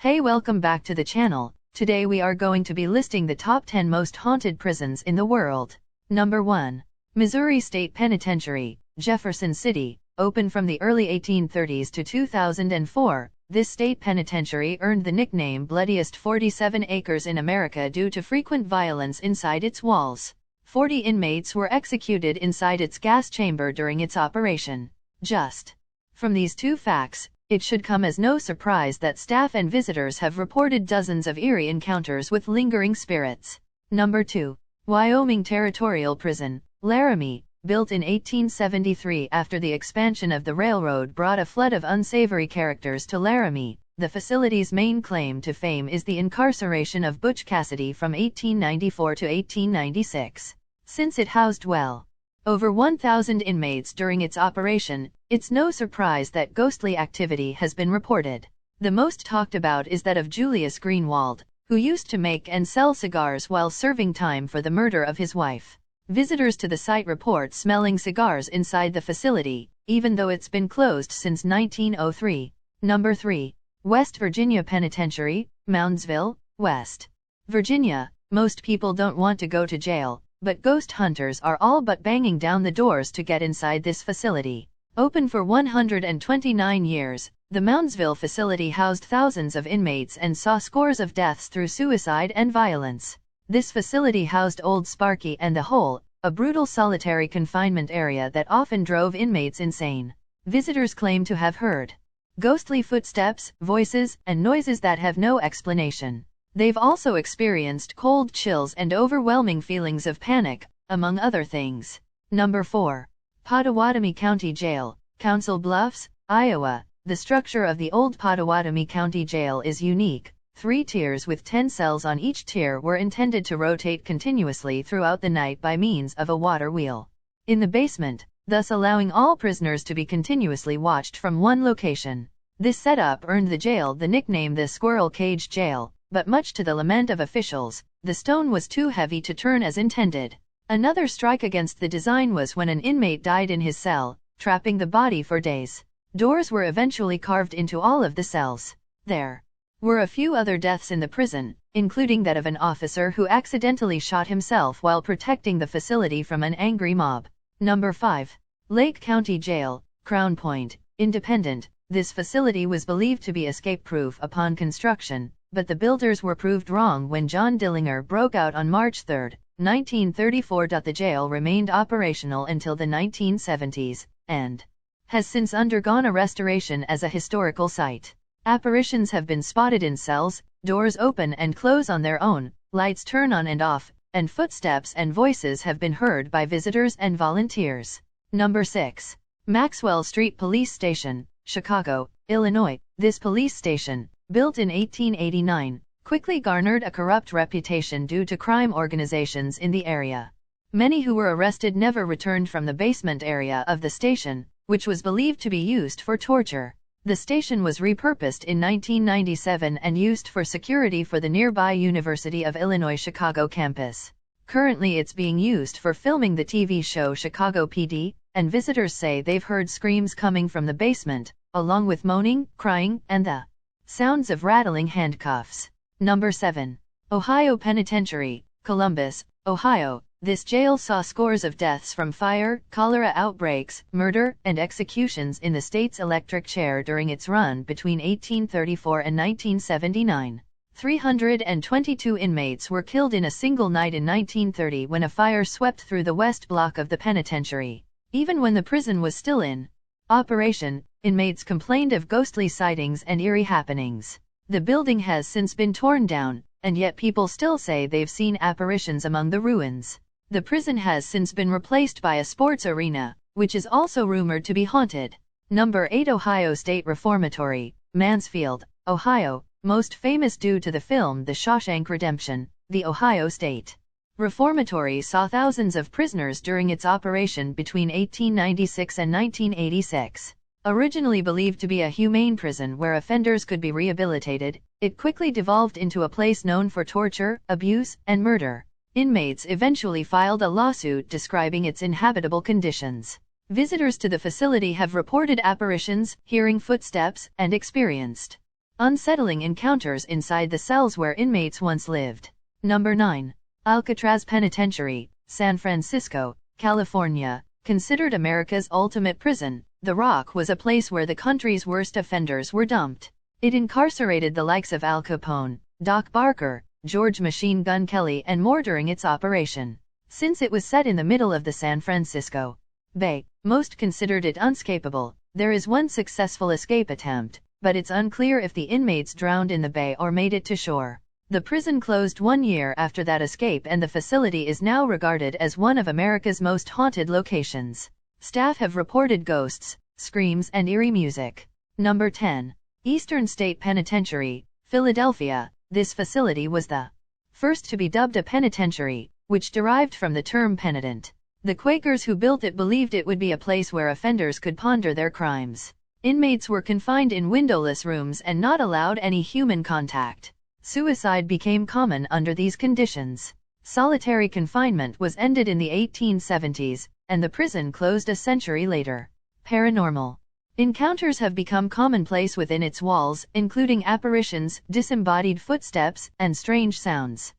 Hey, welcome back to the channel. Today we are going to be listing the top 10 most haunted prisons in the world. Number 1. Missouri State Penitentiary, Jefferson City. Opened from the early 1830s to 2004, this state penitentiary earned the nickname Bloodiest 47 Acres in America due to frequent violence inside its walls. 40 inmates were executed inside its gas chamber during its operation. Just from these two facts, it should come as no surprise that staff and visitors have reported dozens of eerie encounters with lingering spirits. Number 2. Wyoming Territorial Prison, Laramie. Built in 1873 after the expansion of the railroad brought a flood of unsavory characters to Laramie, the facility's main claim to fame is the incarceration of Butch Cassidy from 1894 to 1896. Since it housed over 1,000 inmates during its operation, it's no surprise that ghostly activity has been reported. The most talked about is that of Julius Greenwald, who used to make and sell cigars while serving time for the murder of his wife. Visitors to the site report smelling cigars inside the facility, even though it's been closed since 1903. Number 3. West Virginia Penitentiary, Moundsville, West Virginia. Most people don't want to go to jail, but ghost hunters are all but banging down the doors to get inside this facility. Open for 129 years, the Moundsville facility housed thousands of inmates and saw scores of deaths through suicide and violence. This facility housed Old Sparky and the Hole, a brutal solitary confinement area that often drove inmates insane. Visitors claim to have heard ghostly footsteps, voices, and noises that have no explanation. They've also experienced cold chills and overwhelming feelings of panic, among other things. Number 4. Pottawatomie County Jail, Council Bluffs, Iowa. The structure of the old Pottawatomie County Jail is unique. 3 tiers with 10 cells on each tier were intended to rotate continuously throughout the night by means of a water wheel in the basement, thus allowing all prisoners to be continuously watched from one location. This setup earned the jail the nickname the Squirrel Cage Jail, but much to the lament of officials, the stone was too heavy to turn as intended. Another strike against the design was when an inmate died in his cell, trapping the body for days. Doors were eventually carved into all of the cells. There were a few other deaths in the prison, including that of an officer who accidentally shot himself while protecting the facility from an angry mob. Number 5. Lake County Jail, Crown Point, Independent. This facility was believed to be escape-proof upon construction, but the builders were proved wrong when John Dillinger broke out on March 3, 1934. The jail remained operational until the 1970s, and has since undergone a restoration as a historical site. Apparitions have been spotted in cells, doors open and close on their own, lights turn on and off, and footsteps and voices have been heard by visitors and volunteers. Number 6. Maxwell Street Police Station, Chicago, Illinois. This police station, built in 1889, quickly garnered a corrupt reputation due to crime organizations in the area. Many who were arrested never returned from the basement area of the station, which was believed to be used for torture. The station was repurposed in 1997 and used for security for the nearby University of Illinois Chicago campus. Currently it's being used for filming the TV show Chicago PD, and visitors say they've heard screams coming from the basement, along with moaning, crying, and the sounds of rattling handcuffs. Number 7. Ohio Penitentiary, Columbus, Ohio. This jail saw scores of deaths from fire, cholera outbreaks, murder, and executions in the state's electric chair during its run between 1834 and 1979. 322 inmates were killed in a single night in 1930 when a fire swept through the west block of the penitentiary. Even when the prison was still in operation, inmates complained of ghostly sightings and eerie happenings. The building has since been torn down, and yet people still say they've seen apparitions among the ruins. The prison has since been replaced by a sports arena, which is also rumored to be haunted. Number 8. Ohio State Reformatory, Mansfield, Ohio. Most famous due to the film The Shawshank Redemption, the Ohio State Reformatory saw thousands of prisoners during its operation between 1896 and 1986. Originally believed to be a humane prison where offenders could be rehabilitated, it quickly devolved into a place known for torture, abuse, and murder. Inmates eventually filed a lawsuit describing its inhabitable conditions. Visitors to the facility have reported apparitions, hearing footsteps, and experienced Unsettling encounters inside the cells where inmates once lived. Number 9. Alcatraz Penitentiary, San Francisco, California. Considered America's ultimate prison, The Rock was a place where the country's worst offenders were dumped. It incarcerated the likes of Al Capone, Doc Barker, George Machine Gun Kelly and more during its operation. Since it was set in the middle of the San Francisco Bay, most considered it unescapable. There is one successful escape attempt, but it's unclear if the inmates drowned in the bay or made it to shore. The prison closed 1 year after that escape and the facility is now regarded as one of America's most haunted locations. Staff have reported ghosts, screams and eerie music. Number 10. Eastern State Penitentiary, Philadelphia. This facility was the first to be dubbed a penitentiary, which derived from the term penitent. The Quakers who built it believed it would be a place where offenders could ponder their crimes. Inmates were confined in windowless rooms and not allowed any human contact. Suicide became common under these conditions. Solitary confinement was ended in the 1870s, and the prison closed a century later. Paranormal encounters have become commonplace within its walls, including apparitions, disembodied footsteps, and strange sounds.